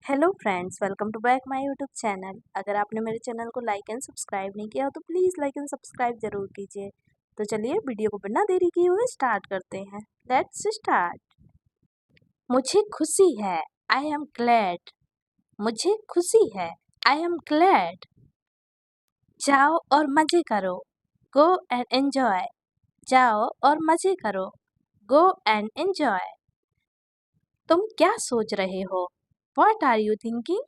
Hello friends, welcome to back my YouTube channel. अगर आपने मेरे चैनल को लाइक एंड सब्सक्राइब नहीं किया हो तो प्लीज़ लाइक एंड सब्सक्राइब ज़रूर कीजिए। तो चलिए वीडियो को बिना देरी किए हुए स्टार्ट करते हैं। Let's start. मुझे खुशी है, आई एम ग्लैड। मुझे खुशी है, आई एम ग्लैड। जाओ और मज़े करो, गो एंड एंजॉय। जाओ और मज़े करो, गो एंड एंजॉय। तुम क्या सोच रहे हो? What are you thinking?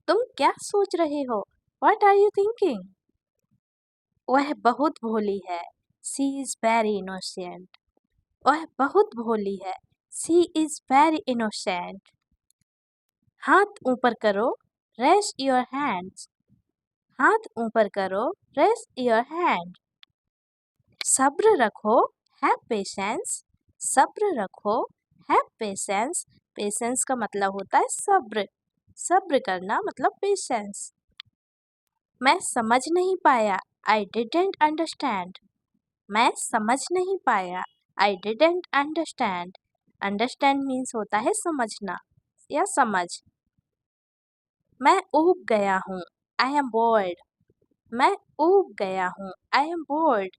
तुम क्या सोच रहे हो? What are you thinking? वह बहुत भोली है। She is very innocent. वह बहुत भोली है। She is very innocent. हाथ ऊपर करो, raise your hands. हाथ ऊपर करो, raise your hand. सब्र रखो, have patience. सब्र रखो, have patience. Patience का मतलब होता है सब्र। सब्र करना मतलब patience. मैं समझ नहीं पाया, आई डिडेंट अंडरस्टैंड। मैं समझ नहीं पाया, I didn't understand. Understand means होता है समझना या समझ। मैं ऊब गया हूँ, आई एम बोर्ड। मैं ऊब गया हूँ, आई एम बोर्ड।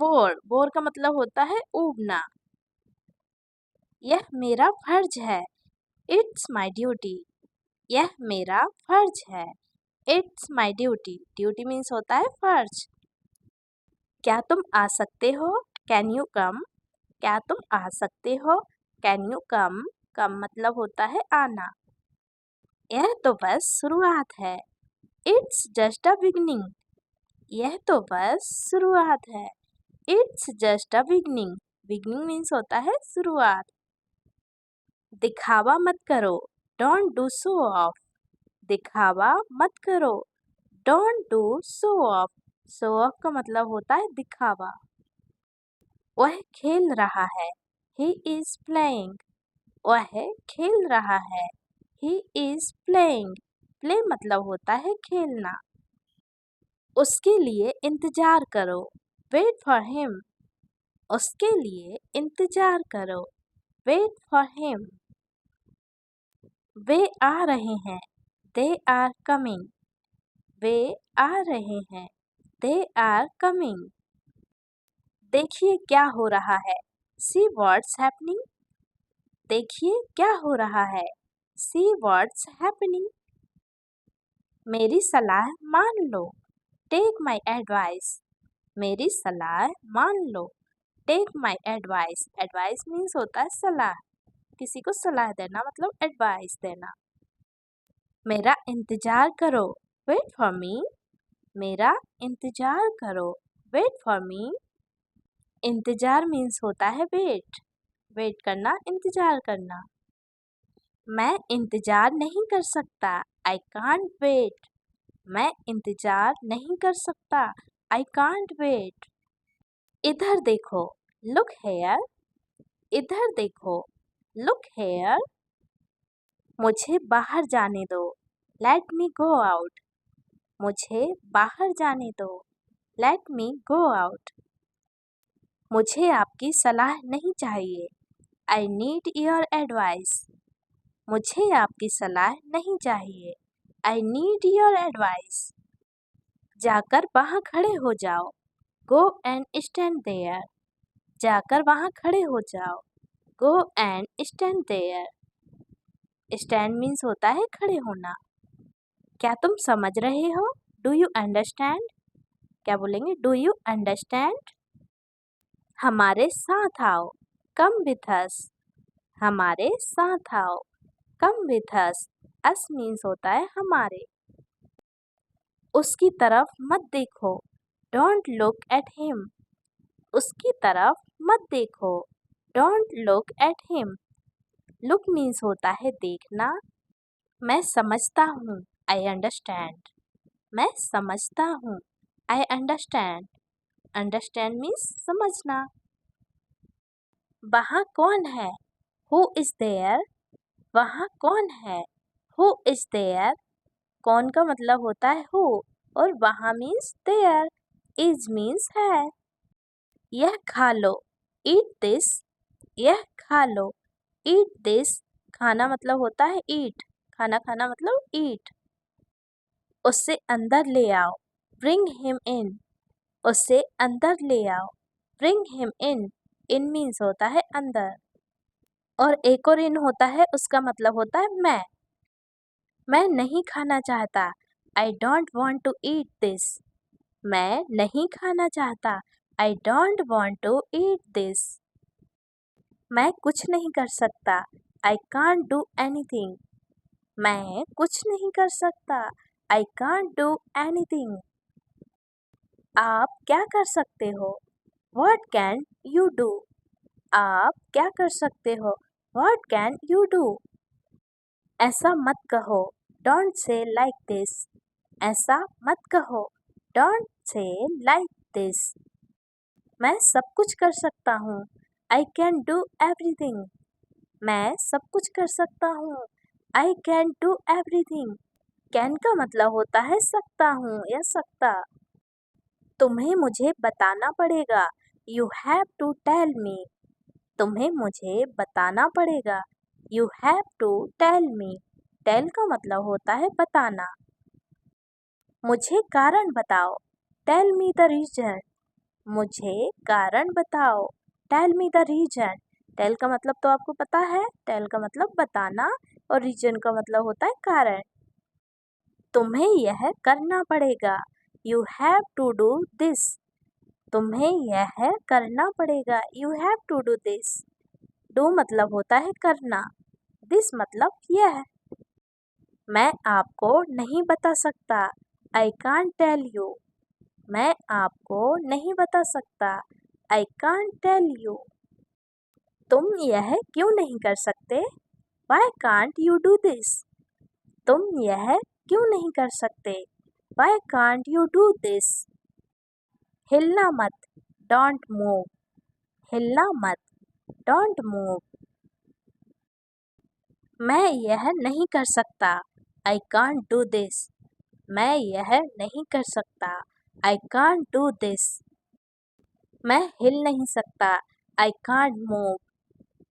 बोर का मतलब होता है ऊबना। यह मेरा फर्ज है, इट्स माई ड्यूटी। यह मेरा फर्ज है, it's my duty. Duty means होता है फर्ज। क्या तुम आ सकते हो? Can you come? क्या तुम आ सकते हो? Can you come? कम मतलब होता है आना। यह तो बस शुरुआत है, इट्स जस्ट अ बिगनिंग। यह तो बस शुरुआत है, it's just a beginning. Beginning means होता है शुरुआत। दिखावा मत करो, डोंट डू शो ऑफ। दिखावा मत करो, don't do show off. Show off का मतलब होता है दिखावा। वह खेल रहा है, he is playing. वह खेल रहा है, he is playing. प्ले मतलब होता है खेलना। उसके लिए इंतजार करो, wait for him. उसके लिए इंतजार करो, wait for him. वे आ रहे हैं, they are coming. वे आ रहे हैं, they are coming. देखिए क्या हो रहा है, see what's happening. देखिए क्या हो रहा है, see what's happening. मेरी सलाह मान लो, take my advice. मेरी सलाह मान लो, take my advice. Advice means होता है सलाह। किसी को सलाह देना मतलब एडवाइस देना। मेरा इंतजार करो, wait for me. मेरा इंतजार करो, wait for me. इंतजार मीन्स होता है वेट। वेट करना, इंतजार करना। मैं इंतजार नहीं कर सकता, आई कांट वेट। मैं इंतजार नहीं कर सकता, आई कांट वेट। इधर देखो, लुक हेयर। इधर देखो, लुक हेयर। मुझे बाहर जाने दो, लेट मी गो आउट। मुझे बाहर जाने दो, लेट मी गो आउट। मुझे आपकी सलाह नहीं चाहिए, आई नीड योर एडवाइस। मुझे आपकी सलाह नहीं चाहिए, आई नीड योर एडवाइस। जाकर वहाँ खड़े हो जाओ, गो एंड स्टैंड देयर। जाकर वहाँ खड़े हो जाओ, go and stand there. Stand means होता है खड़े होना। क्या तुम समझ रहे हो? Do you understand? क्या बोलेंगे? Do you understand? हमारे साथ आओ, कम विथ अस। हमारे साथ आओ, come with us. Us means होता है हमारे। उसकी तरफ मत देखो, डोंट लुक एट हिम। उसकी तरफ मत देखो, don't look at him. Look means होता है देखना। मैं समझता हूँ, आई अंडरस्टैंड। मैं समझता हूँ, आई अंडरस्टैंड। अंडरस्टैंड मीन्स समझना। वहाँ कौन है? Who is there? वहाँ कौन है? Who is there? कौन का मतलब होता है हु और वहाँ मीन्स देयर। इज मीन्स है। यह खा लो, ईट दिस। यह खा लो, ईट दिस। खाना मतलब होता है ईट, खाना खाना मतलब ईट। उससे अंदर ले आओ, ब्रिंग हिम इन। उससे अंदर ले आओ, bring him in. In means होता है अंदर, और एक और इन होता है, उसका मतलब होता है मैं नहीं खाना चाहता। I don't want to eat this. मैं नहीं खाना चाहता। I don't want to eat this. मैं कुछ नहीं कर सकता। I can't do anything. मैं कुछ नहीं कर सकता। I can't do anything. आप क्या कर सकते हो? What can you do? आप क्या कर सकते हो? What can you do? ऐसा मत कहो। Don't say like this. ऐसा मत कहो। Don't say like this. मैं सब कुछ कर सकता हूँ। I can do everything. मैं सब कुछ कर सकता हूँ। I can do everything. Can का मतलब होता है सकता हूँ या सकता। तुम्हें मुझे बताना पड़ेगा। You have to tell me. तुम्हें मुझे बताना पड़ेगा। You have to tell me. Tell का मतलब होता है बताना। मुझे कारण बताओ। Tell me the reason. मुझे कारण बताओ। Tell me the reason. Tell का मतलब तो आपको पता है। Tell का मतलब बताना और reason का मतलब होता है कारण। तुम्हें यह करना पड़ेगा। You have to do this. तुम्हें यह करना पड़ेगा। You have to do this. Do मतलब होता है करना। This मतलब यह। मैं आपको नहीं बता सकता। I can't tell you. मैं आपको नहीं बता सकता। I can't tell you. तुम यह क्यों नहीं कर सकते? Why can't you do this? तुम यह क्यों नहीं कर सकते? Why can't you do this? हिलना मत। Don't move. हिलना मत। Don't move. मैं यह नहीं कर सकता। I can't do this. मैं यह नहीं कर सकता। I can't do this. मैं हिल नहीं सकता। I can't move.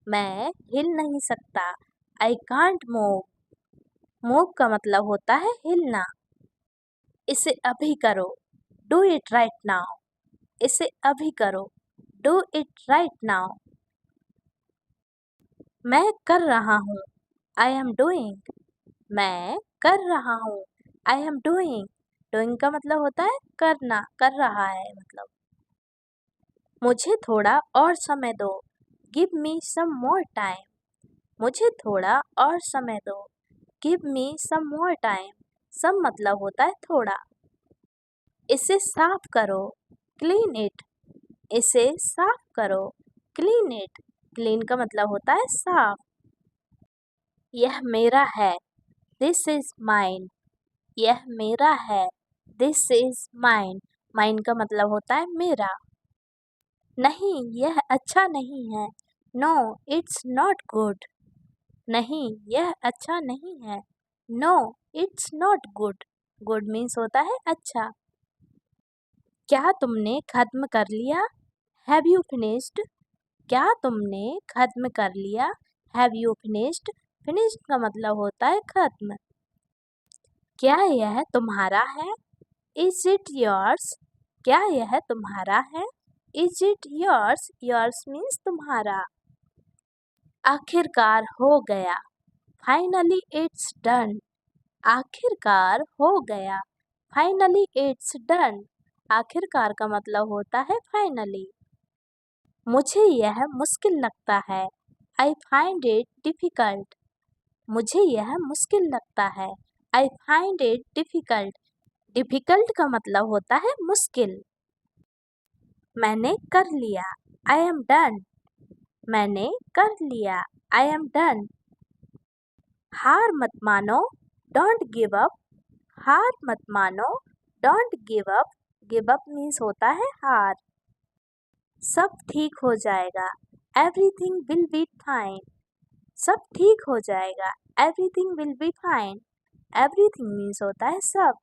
मैं हिल नहीं सकता। I can't move. Move का मतलब होता है हिलना। इसे अभी करो। Do it right now. इसे अभी करो। Do it right now. मैं कर रहा हूँ। I am doing. मैं कर रहा हूँ। I am doing. Doing का मतलब होता है करना, कर रहा है मतलब। मुझे थोड़ा और समय दो। Give me some more time. मुझे थोड़ा और समय दो। Give me some more time. Some मतलब होता है थोड़ा। इसे साफ करो। Clean it. इसे साफ करो। Clean it. Clean का मतलब होता है साफ। यह मेरा है। This is mine. यह मेरा है। This is mine. Mine का मतलब होता है मेरा। नहीं, यह अच्छा नहीं है। No, it's not good. नहीं, यह अच्छा नहीं है। No, it's not good. Good means होता है अच्छा। क्या तुमने खत्म कर लिया? Have you finished? क्या तुमने खत्म कर लिया? Have you finished? Finished का मतलब होता है खत्म। क्या यह तुम्हारा है? Is it yours? क्या यह तुम्हारा है? Is it yours? Yours means तुम्हारा। आखिरकार हो गया। Finally it's done. आखिरकार हो गया। Finally it's done. आखिरकार का मतलब होता है finally। मुझे यह मुश्किल लगता है। I find it difficult. मुझे यह मुश्किल लगता है। I find it difficult. Difficult का मतलब होता है मुश्किल। मैंने कर लिया। I am done. मैंने कर लिया। I am done. हार मत मानो। Don't give up. हार मत मानो। Don't give up. Give up means होता है हार। सब ठीक हो जाएगा। Everything will be fine. सब ठीक हो जाएगा। Everything will be fine. Everything means होता है सब।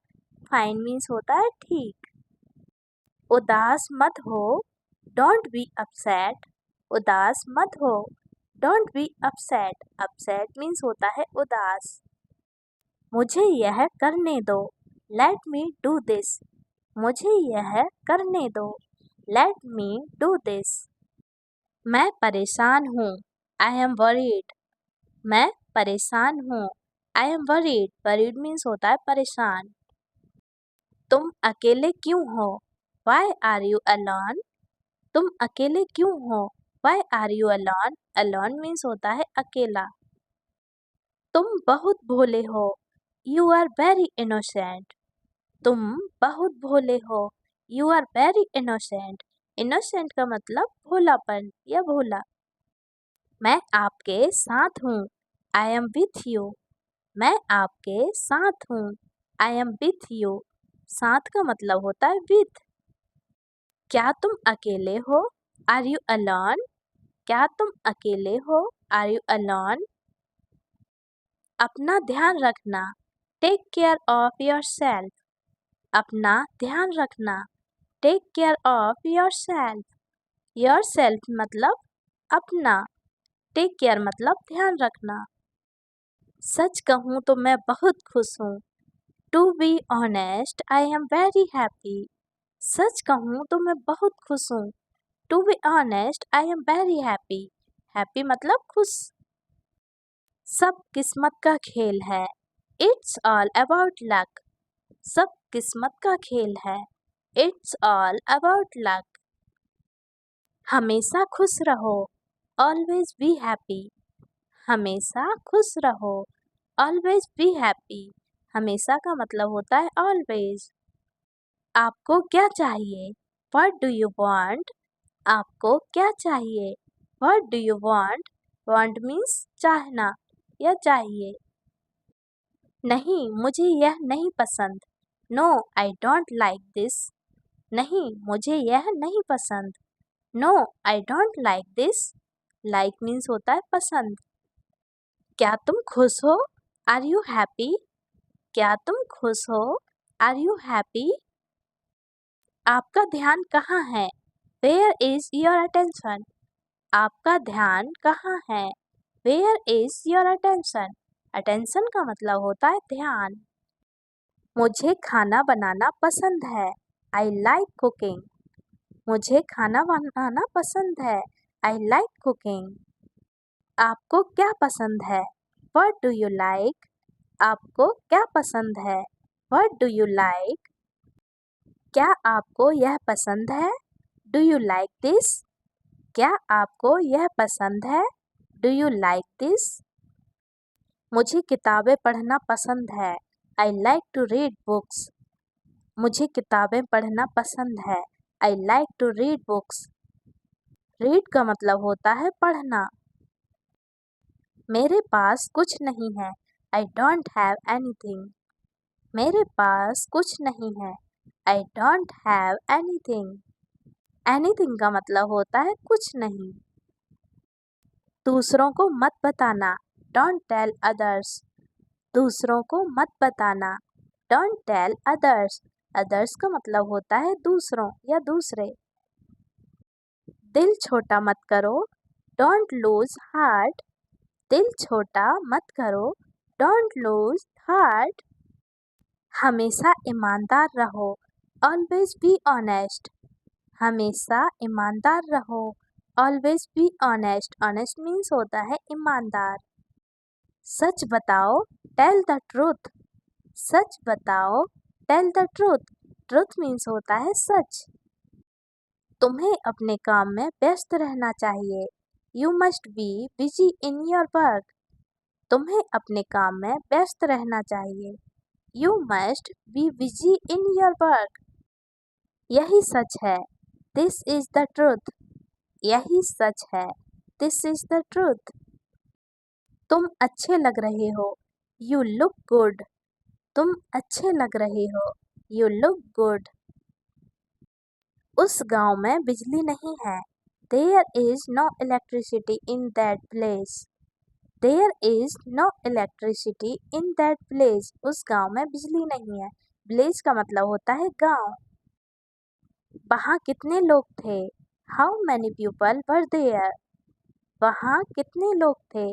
Fine means होता है ठीक। उदास मत हो। Don't be upset. उदास मत हो। Don't be upset. Upset means होता है उदास। मुझे यह करने दो, लेट मी डू दिस। मुझे यह करने दो, लेट मी डू दिस। मैं परेशान हूँ, आई एम वरीड। मैं परेशान हूँ, I am worried. Worried means होता है परेशान। तुम अकेले क्यों हो, वाई आर यू अलोन। तुम अकेले क्यों हो, why are you alone. Alone means होता है अकेला। तुम बहुत भोले हो, यू आर वेरी इनोसेंट। तुम बहुत भोले हो, you are very innocent. Innocent का मतलब भोलापन या भोला। मैं आपके साथ हूँ, आई एम विथ यू। मैं आपके साथ हूँ, आई एम विथ यू। साथ का मतलब होता है विथ। क्या तुम अकेले हो, आर यू अलोन। क्या तुम अकेले हो, आर यू अलोन। अपना ध्यान रखना, take care of yourself. अपना ध्यान रखना, take care of yourself. Yourself मतलब अपना, टेक केयर मतलब ध्यान रखना। सच कहूँ तो मैं बहुत खुश हूँ, to be honest I am very happy. सच कहूँ तो मैं बहुत खुश हूँ, to be honest I am very happy. Happy मतलब खुश। सब किस्मत का खेल है, इट्स ऑल अबाउट लक। सब किस्मत का खेल है, इट्स ऑल अबाउट लक। हमेशा खुश रहो, ऑलवेज बी हैप्पी। हमेशा खुश रहो, ऑलवेज बी हैप्पी। हमेशा का मतलब होता है ऑलवेज। आपको क्या चाहिए, व्हाट डू यू वांट। आपको क्या चाहिए, what do you want. Want means चाहना या चाहिए। नहीं, मुझे यह नहीं पसंद, no I don't like this. नहीं, मुझे यह नहीं पसंद, no I don't like this. Like means होता है पसंद। क्या तुम खुश हो, आर यू हैप्पी। क्या तुम खुश हो, आर यू हैप्पी। आपका ध्यान कहाँ है, वेयर इज योर अटेंशन। आपका ध्यान कहाँ है, where is your attention. Attention का मतलब होता है ध्यान। मुझे खाना बनाना पसंद है, आई लाइक कुकिंग। मुझे खाना बनाना पसंद है, आई लाइक कुकिंग। आपको क्या पसंद है, व्हाट डू यू लाइक। आपको क्या पसंद है, व्हाट डू यू लाइक। क्या आपको यह पसंद है, डू यू लाइक दिस। क्या आपको यह पसंद है, डू यू लाइक दिस। मुझे किताबें पढ़ना पसंद है, I like to read books. मुझे किताबें पढ़ना पसंद है, I like to read books. Read का मतलब होता है पढ़ना। मेरे पास कुछ नहीं है, आई डोंट हैव एनीथिंग। मेरे पास कुछ नहीं है, I don't have anything. Anything का मतलब होता है कुछ नहीं। दूसरों को मत बताना, डोंट टेल अदर्स। दूसरों को मत बताना, डोंट टेल अदर्स। अदर्स का मतलब होता है दूसरों या दूसरे। दिल छोटा मत करो, डोंट लूज हार्ट। दिल छोटा मत करो, डोंट लूज हार्ट। हमेशा ईमानदार रहो, ऑलवेज बी ऑनेस्ट। हमेशा ईमानदार रहो, always be honest. Honest means होता है ईमानदार। सच बताओ, टेल द ट्रूथ। सच बताओ, tell the truth. Truth means होता है सच। तुम्हें अपने काम में व्यस्त रहना चाहिए, you must be busy in your work. तुम्हें अपने काम में व्यस्त रहना चाहिए, you must be busy in your work. यही सच है, दिस इज द ट्रूथ। यही सच है, दिस इज द ट्रूथ। तुम अच्छे लग रहे हो, यू लुक गुड। तुम अच्छे लग रहे हो, यू लुक गुड। उस गांव में बिजली नहीं है, there is no electricity in that place. There is no electricity in that place. उस गांव में बिजली नहीं है। विलेज का मतलब होता है गांव। वहाँ कितने लोग थे, how many people were there. वहाँ कितने लोग थे,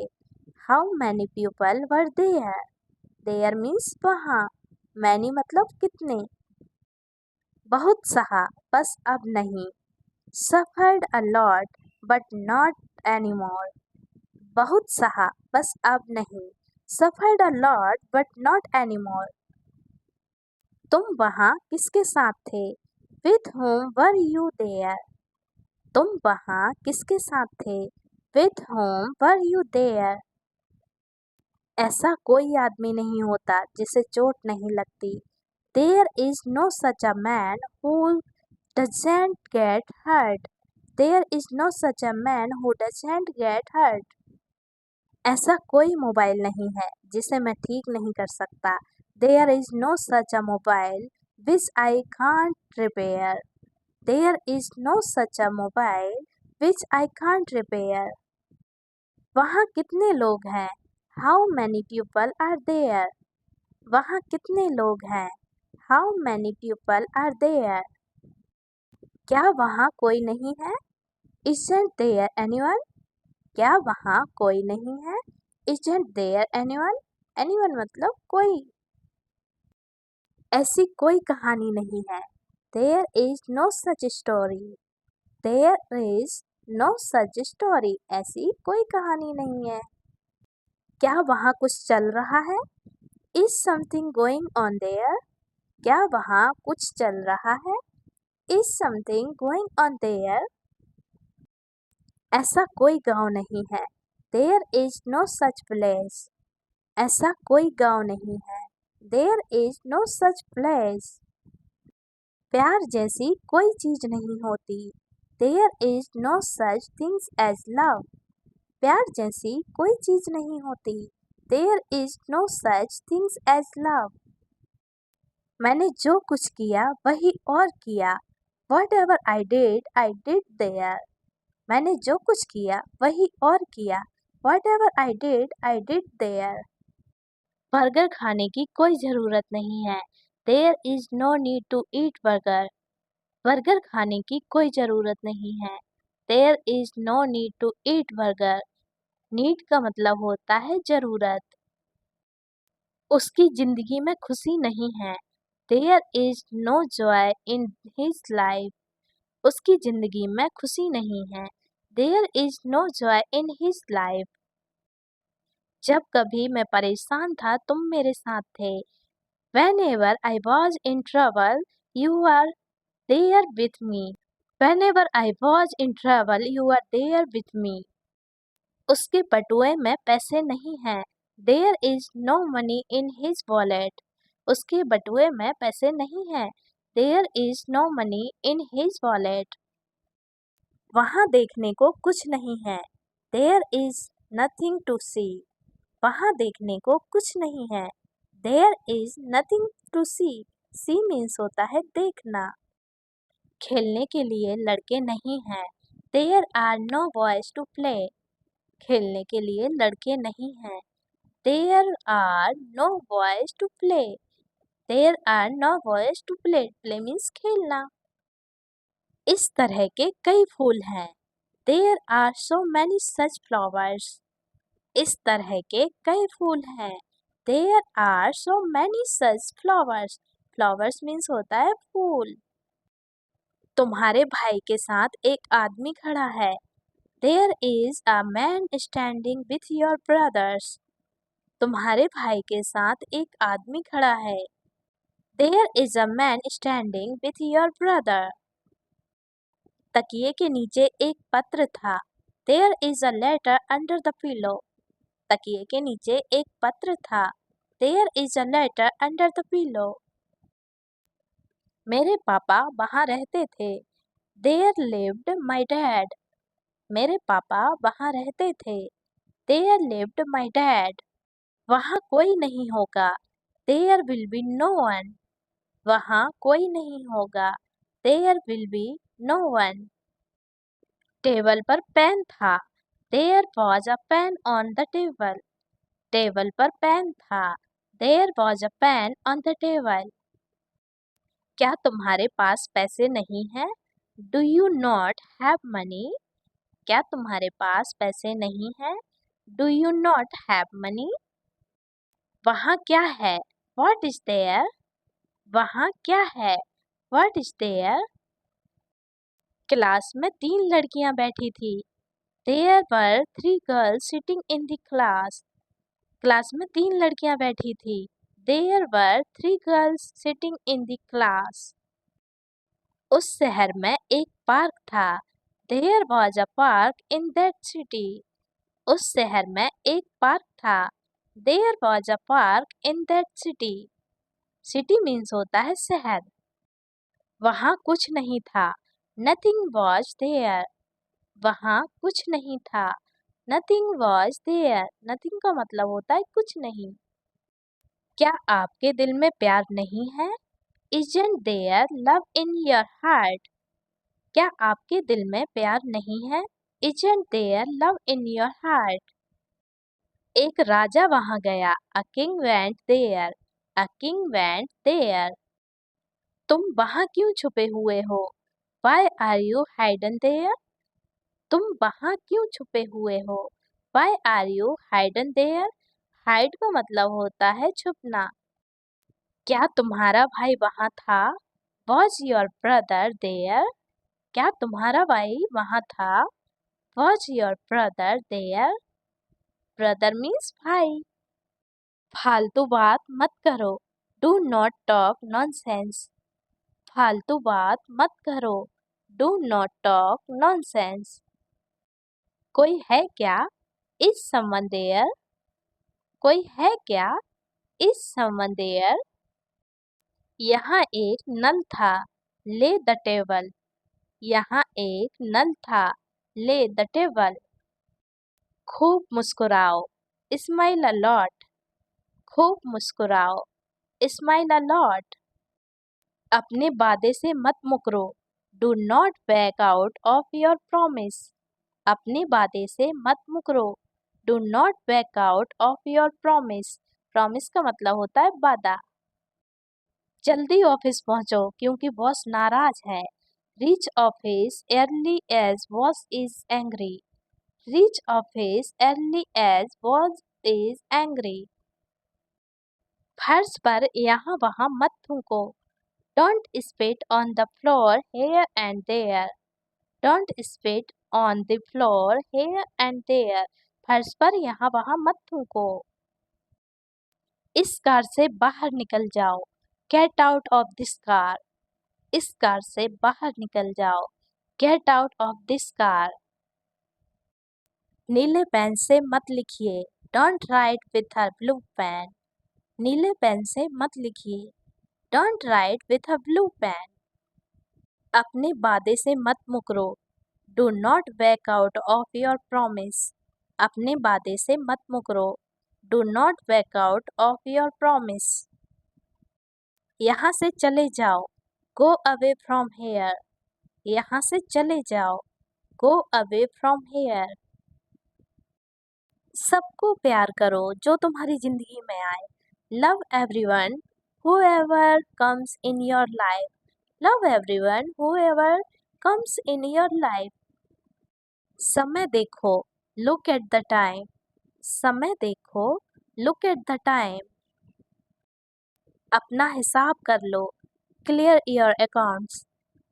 how many people were there. There means वहाँ, मैनी मतलब कितने, बहुत सहा बस अब नहीं, suffered a lot but not anymore, बहुत सहा बस अब नहीं, suffered a lot but not anymore। तुम वहाँ किसके साथ थे, with whom were you there, तुम वहाँ किसके साथ थे, with whom were you there। ऐसा कोई आदमी नहीं होता जिसे चोट नहीं लगती, there is no such a man who doesn't get hurt, there is no such a man who doesn't get hurt. ऐसा कोई मोबाइल नहीं है जिसे मैं ठीक नहीं कर सकता, there is no such a mobile which I can't repair, there is no such a mobile which I can't repair. वहाँ कितने लोग हैं, how many people are there, वहाँ कितने लोग हैं, how many people are there. क्या वहाँ कोई नहीं है, isn't there anyone, क्या वहाँ कोई नहीं है, isn't there anyone, anyone मतलब कोई। ऐसी कोई कहानी नहीं है, there is no such story, there is no such story, ऐसी कोई कहानी नहीं है। क्या वहाँ कुछ चल रहा है, is something going on there, क्या वहाँ कुछ चल रहा है, is something going on there। ऐसा कोई गांव नहीं है, there is no such place, ऐसा कोई गांव नहीं है, there is no such place। प्यार जैसी कोई चीज नहीं होती, there is no such things as love, प्यार जैसी कोई चीज नहीं होती, there is no such things as love। मैंने जो कुछ किया वही और किया, whatever I did there, मैंने जो कुछ किया वही और किया, whatever I did there। Burger खाने की कोई ज़रूरत नहीं है, there is no need to eat burger, burger खाने की कोई ज़रूरत नहीं है, there is no need to eat burger। need का मतलब होता है ज़रूरत। उसकी ज़िंदगी में खुशी नहीं है, there is no joy in his life, उसकी ज़िंदगी में खुशी नहीं है, there is no joy in his life। जब कभी मैं परेशान था तुम मेरे साथ थे, whenever I was in trouble you were there with me, whenever I was in trouble you were there with me। उसके बटुए में पैसे नहीं हैं, there is no money in his wallet, उसके बटुए में पैसे नहीं हैं, there is no money in his wallet। वहाँ देखने को कुछ नहीं है, there is nothing to see, वहाँ देखने को कुछ नहीं है, there is nothing to see, see means होता है देखना। खेलने के लिए लड़के नहीं हैं, there are no boys to play, खेलने के लिए लड़के नहीं हैं, there are no boys to play, there are no boys to play, play means खेलना। इस तरह के कई फूल हैं, there are so many such flowers, इस तरह के कई फूल हैं, there are so many such flowers, flowers means होता है फूल। तुम्हारे भाई के साथ एक आदमी खड़ा है, there is a man standing with your brothers, तुम्हारे भाई के साथ एक आदमी खड़ा है, there is a man standing with your brother। तकिए के नीचे एक पत्र था, there is a letter under the pillow, तकिए के नीचे एक पत्र था, there is a letter under the pillow। मेरे पापा वहाँ रहते थे, there lived my dad, मेरे पापा वहाँ रहते थे, there lived my dad। वहाँ कोई नहीं होगा, there will be no one, वहाँ कोई नहीं होगा, there will be no one। Table पर पेन था, there was a pen on the table, table पर पेन था, there was a pen on the table। क्या तुम्हारे पास पैसे नहीं हैं, do you not have money, क्या तुम्हारे पास पैसे नहीं हैं, do you not have money। वहाँ क्या है? What is there? वहाँ क्या है? What is there? क्लास में 3 लड़कियां बैठी थी। There were 3 girls sitting in the class. Class में 3 लड़कियां बैठी थी। There were 3 girls sitting in the class. उस शहर में एक पार्क था। There was a park in that city. उस शहर में एक पार्क था। There was a park in that city. City means होता है शहर। वहाँ कुछ नहीं था। Nothing was there. वहाँ कुछ नहीं था। Nothing was there. Nothing का मतलब होता है कुछ नहीं। क्या आपके दिल में प्यार नहीं है? Isn't there love in your heart? क्या आपके दिल में प्यार नहीं है? Isn't there love in your heart? एक राजा वहां गया। A king went there. A king went there. तुम वहां क्यों छुपे हुए हो? Why are you hidden there? तुम वहां क्यों छुपे हुए हो? Why are you hidden there? Hide का मतलब होता है छुपना। क्या तुम्हारा भाई वहां था? Was your brother there? क्या तुम्हारा भाई वहां था? Was your brother there? Brother means भाई। फालतू बात मत करो। Do not talk nonsense. फालतू बात मत करो। Do not talk nonsense. कोई है क्या? Is someone there? कोई है क्या? Is someone there? यहाँ एक नल था। Lay the table. यहाँ एक नल था। Lay the table. खूब मुस्कुराओ। Smile a lot. खूब मुस्कुराओ। Smile a lot. अपने वादे से मत मुकरो। Do not back out of your promise. अपने वादे से मत मुकरो। Do not back out of your promise. Promise का मतलब होता है वादा। जल्दी ऑफिस पहुंचो क्योंकि बॉस नाराज है। Reach office early as boss is angry. Reach office early as boss is angry. फर्श पर यहाँ वहाँ मत थूको। Don't spit on the floor here and there. Don't spit on the floor here and there. फर्श पर यहाँ वहाँ मत थूको। इस कार से बाहर निकल जाओ। Get out of this car. इस कार से बाहर निकल जाओ। Get out of this car. नीले पेन से मत लिखिए। Don't write with a blue pen. नीले पेन से मत लिखिए। Don't write with a blue pen. अपने वादे से मत मुकरो। Do not back out of your promise. अपने वादे से मत मुकरो। Do not back out of your promise. यहाँ से चले जाओ। Go away from here. यहाँ से चले जाओ। Go away from here. सबको प्यार करो जो तुम्हारी जिंदगी में आए। Love everyone whoever comes in your life. Love everyone whoever comes in your life. समय देखो। Look at the time. समय देखो। Look at the time. अपना हिसाब कर लो। Clear your accounts.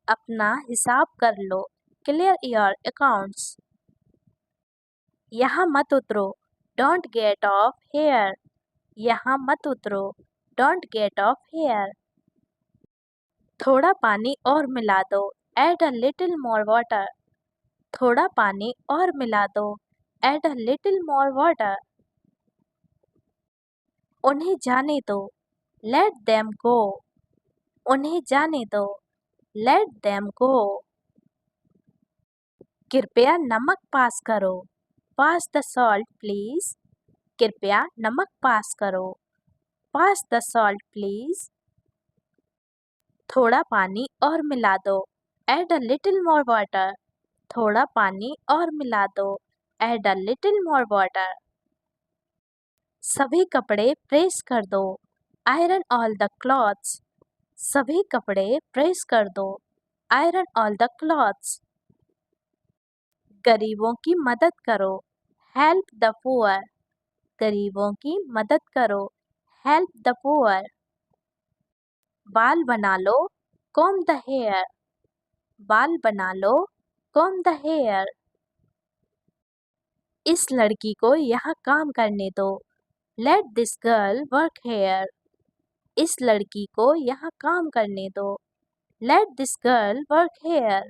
अपना हिसाब कर लो। Clear your accounts. यहाँ मत उतरो। Don't get off here. यहाँ मत उतरो। Don't get off here. थोड़ा पानी और मिला दो। Add a little more water. थोड़ा पानी और मिला दो। Add a little more water. उन्हें जाने दो। Let them go. उन्हें जाने दो। Let them go. कृपया नमक पास करो। Pass the salt please. कृपया नमक पास करो। Pass the salt please. थोड़ा पानी और मिला दो। Add a little more water. थोड़ा पानी और मिला दो। Add a little more water. सभी कपड़े प्रेस कर दो। Iron all the clothes. सभी कपड़े प्रेस कर दो। Iron all the clothes. गरीबों की मदद करो। Help the poor. गरीबों की मदद करो। help the poor. बाल बना लो, comb the hair. बाल बना लो, comb the hair. इस लड़की को यहाँ काम करने दो. Let this girl work here. इस लड़की को यहाँ काम करने दो. Let this girl work here.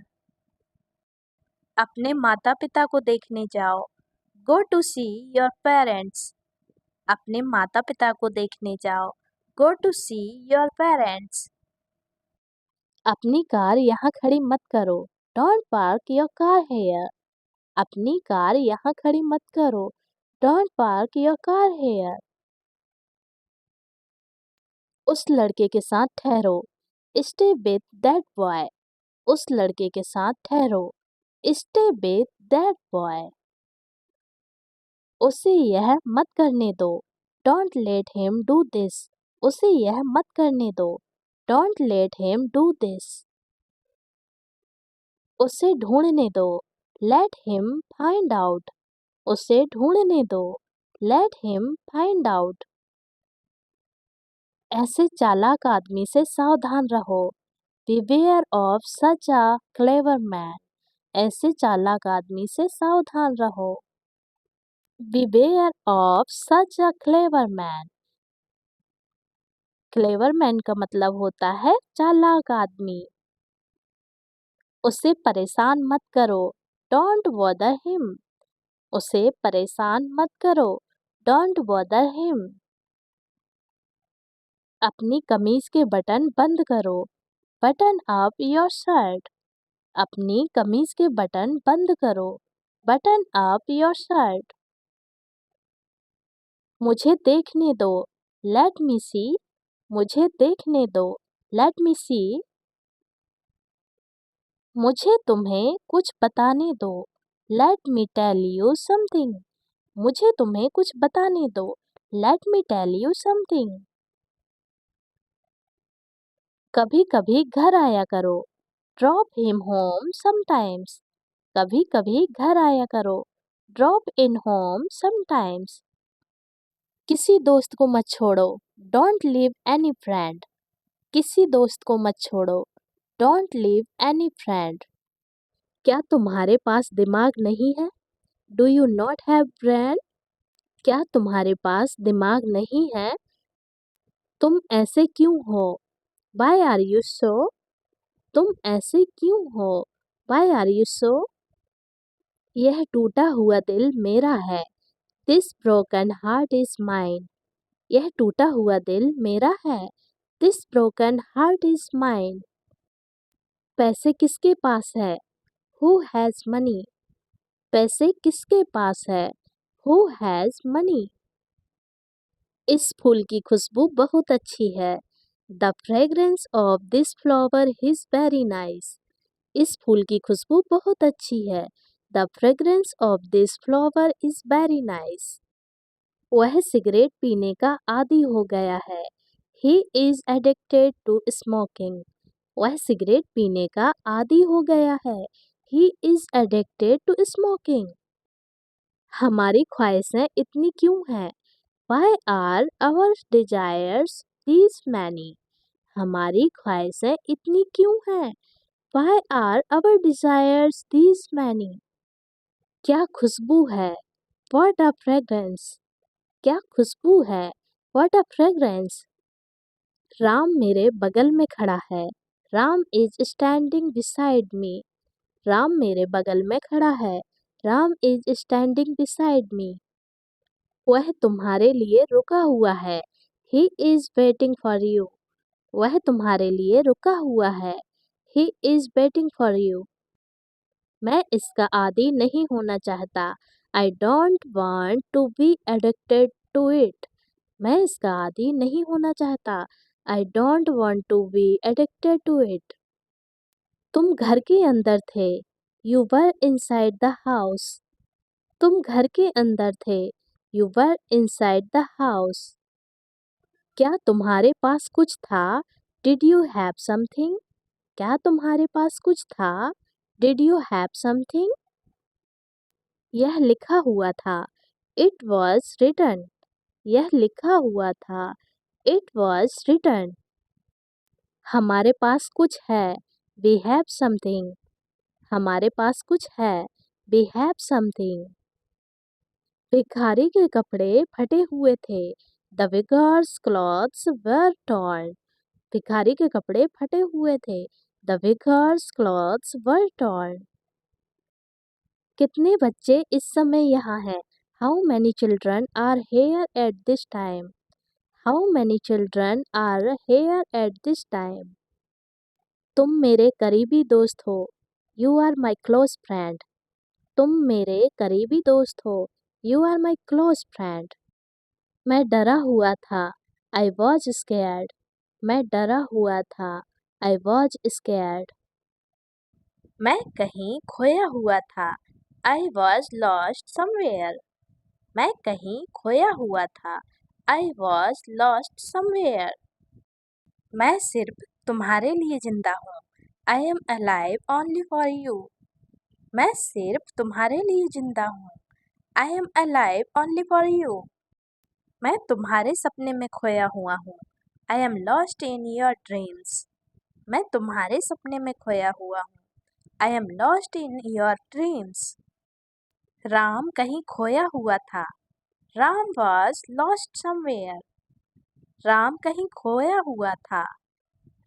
अपने माता पिता को देखने जाओ. Go to see your parents. अपने माता पिता को देखने जाओ. Go to see your parents. अपनी कार यहाँ खड़ी मत करो. Don't park your car here. अपनी कार यहाँ खड़ी मत करो. Don't park your car here. उस लड़के के साथ ठहरो. Stay with that boy. उस लड़के के साथ ठहरो. Stay with that boy. उसे यह मत करने दो. Don't let him do this. उसे यह मत करने दो. Don't let him do this. उसे ढूंढने दो. Let him find out. उसे ढूंढने दो. Let him find out. ऐसे चालाक आदमी से सावधान रहो. Beware of such a clever man. ऐसे चालाक आदमी से सावधान रहो. Beware of such a clever man. Clever man का मतलब होता है चालाक आदमी. उसे परेशान मत करो. Don't bother him. उसे परेशान मत करो. Don't bother him. अपनी कमीज के बटन बंद करो. Button up your shirt. अपनी कमीज के बटन बंद करो. Button up your shirt. मुझे देखने दो. Let me see. मुझे देखने दो. Let me see. मुझे तुम्हें कुछ बताने दो. Let me tell you something. मुझे तुम्हें कुछ बताने दो. Let me tell you something. कभी कभी घर आया करो. Drop him home sometimes. कभी कभी घर आया करो. Drop in home sometimes. किसी दोस्त को मत छोड़ो. Don't leave any friend. किसी दोस्त को मत छोड़ो. Don't leave any friend. क्या तुम्हारे पास दिमाग नहीं है? Do you not have brain? क्या तुम्हारे पास दिमाग नहीं है? तुम ऐसे क्यों हो? Why are you so? तुम ऐसे क्यों हो? Why are you so? यह टूटा हुआ दिल मेरा है. This broken heart is mine. यह टूटा हुआ दिल मेरा है. This broken heart is mine. पैसे किसके पास है? Who has money? पैसे किसके पास है? Who has money? इस फूल की खुशबू बहुत अच्छी है. The fragrance of this flower is very nice. इस फूल की खुशबू बहुत अच्छी है. The fragrance of this flower is very nice. वह सिगरेट पीने का आदी हो गया है. He is addicted to smoking. वह सिगरेट पीने का आदी हो गया है. He is addicted to smoking. हमारी ख्वाहिशें इतनी क्यों हैं? Why are our desires these many? हमारी ख्वाहिशें इतनी क्यों हैं? Why are our desires these many? क्या खुशबू है? What a fragrance. क्या खुशबू है? What a fragrance. राम मेरे बगल में खड़ा है. Ram is standing beside me. Ram मेरे बगल में खड़ा है. Ram is standing beside me. वह तुम्हारे लिए रुका हुआ है. He is waiting for you. वह तुम्हारे लिए रुका हुआ है. He is waiting for you. मैं इसका आदी नहीं होना चाहता. I don't want to be addicted to it. मैं इसका आदी नहीं होना चाहता. I don't want to be addicted to it. तुम घर के अंदर थे. You were inside the house. तुम घर के अंदर थे. You were inside the house. क्या तुम्हारे पास कुछ था? Did you have something? क्या तुम्हारे पास कुछ था? Did you have something? यह लिखा हुआ था. It was written. यह लिखा हुआ था. It was written. हमारे पास कुछ है. We have something. हमारे पास कुछ है. We have something. भिखारी के कपड़े फटे हुए थे. The beggar's clothes were torn. भिखारी के कपड़े फटे हुए थे. The beggar's clothes were torn. कितने बच्चे इस समय यहाँ हैं? How many children are here at this time? How many children are here at this time? तुम मेरे करीबी दोस्त हो. You are my close friend. तुम मेरे करीबी दोस्त हो. You are my close friend. मैं डरा हुआ था. I was scared. मैं डरा हुआ था. I was scared. मैं कहीं खोया हुआ था. I was lost somewhere. मैं कहीं खोया हुआ था. I was lost somewhere. मैं सिर्फ तुम्हारे लिए जिंदा हूँ. I am alive only for you. मैं सिर्फ तुम्हारे लिए जिंदा हूँ. I am alive only for you. मैं तुम्हारे सपने में खोया हुआ हूँ. I am lost in your dreams. मैं तुम्हारे सपने में खोया हुआ हूँ. I am lost in your dreams. Ram कहीं खोया हुआ था. Ram was lost somewhere. Ram कहीं खोया हुआ था.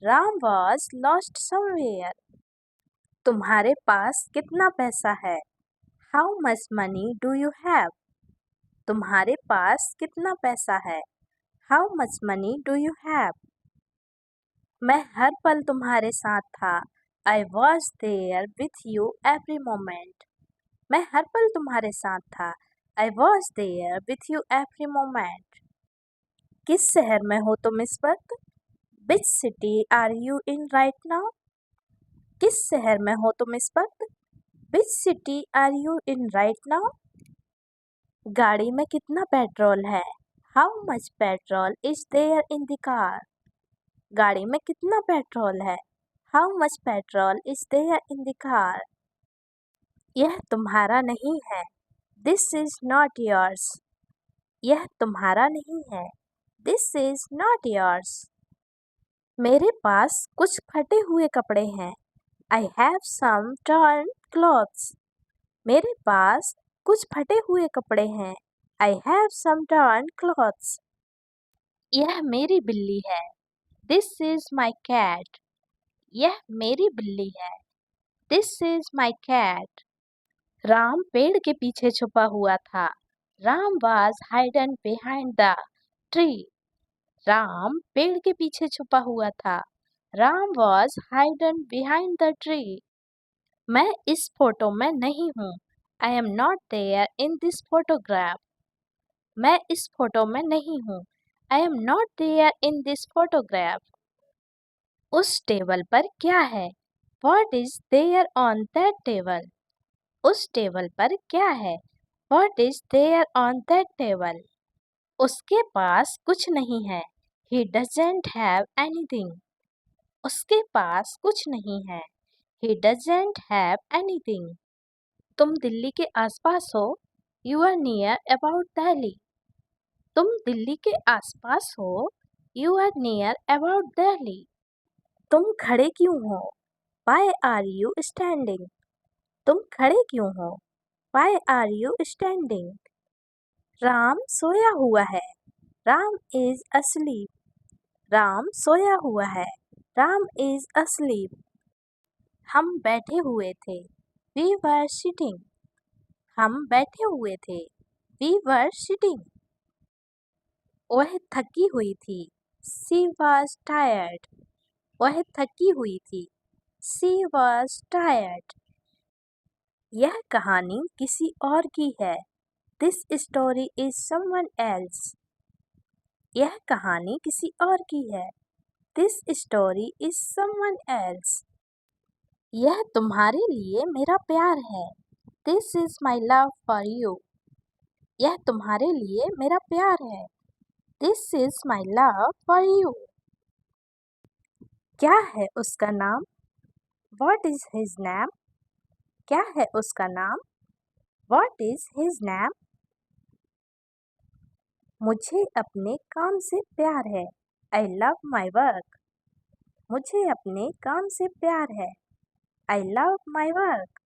Ram was lost somewhere. तुम्हारे पास कितना पैसा है? How much money do you have? तुम्हारे पास कितना पैसा है? How much money do you have? मैं हर पल तुम्हारे साथ था. I was there with you every moment. मैं हर पल तुम्हारे साथ था. I was there with you every moment. किस शहर में हो तुम इस वक्त? Which city are you in right now? किस शहर में हो तुम इस वक्त? Which city are you in right now? गाड़ी में कितना पेट्रोल है? How much petrol is there in the car? गाड़ी में कितना पेट्रोल है? How much petrol is there in the car? यह तुम्हारा नहीं है. This is not yours. यह तुम्हारा नहीं है. This is not yours. मेरे पास कुछ फटे हुए कपड़े हैं. I have some torn clothes. मेरे पास कुछ फटे हुए कपड़े हैं. I have some torn clothes. यह मेरी बिल्ली है. This is my cat. यह मेरी बिल्ली है. This is my cat. Ram पेड़ के पीछे छुपा हुआ था. Ram was hidden behind the tree. Ram पेड़ के पीछे छुपा हुआ था. Ram was hidden behind the tree. मैं इस फोटो में नहीं हूँ. I am not there in this photograph. मैं इस फोटो में नहीं हूँ. I am not there in this photograph. उस टेबल पर क्या है? What is there on that table? उस टेबल पर क्या है? What is there on that table? उसके पास कुछ नहीं है. He doesn't have anything. उसके पास कुछ नहीं है. He doesn't have anything. तुम दिल्ली के आसपास हो. You are near about Delhi. तुम दिल्ली के आसपास हो. You are near about Delhi. तुम खड़े क्यों हो? Why are you standing? तुम खड़े क्यों हो? Why are you standing? Ram सोया हुआ है. Ram is asleep. राम सोया हुआ है. Ram is asleep. हम बैठे हुए थे. We were sitting. हम बैठे हुए थे. We were sitting. वह थकी हुई थी. She was tired. वह थकी हुई थी. She was tired. यह कहानी किसी और की है. This story is someone else. यह कहानी किसी और की है. This story is someone else. यह तुम्हारे लिए मेरा प्यार है. This is my love for you. यह तुम्हारे लिए मेरा प्यार है. This is my love for you. क्या है उसका नाम? What is his name? क्या है उसका नाम? What is his name? मुझे अपने काम से प्यार है. I love my work. मुझे अपने काम से प्यार है। I love my work.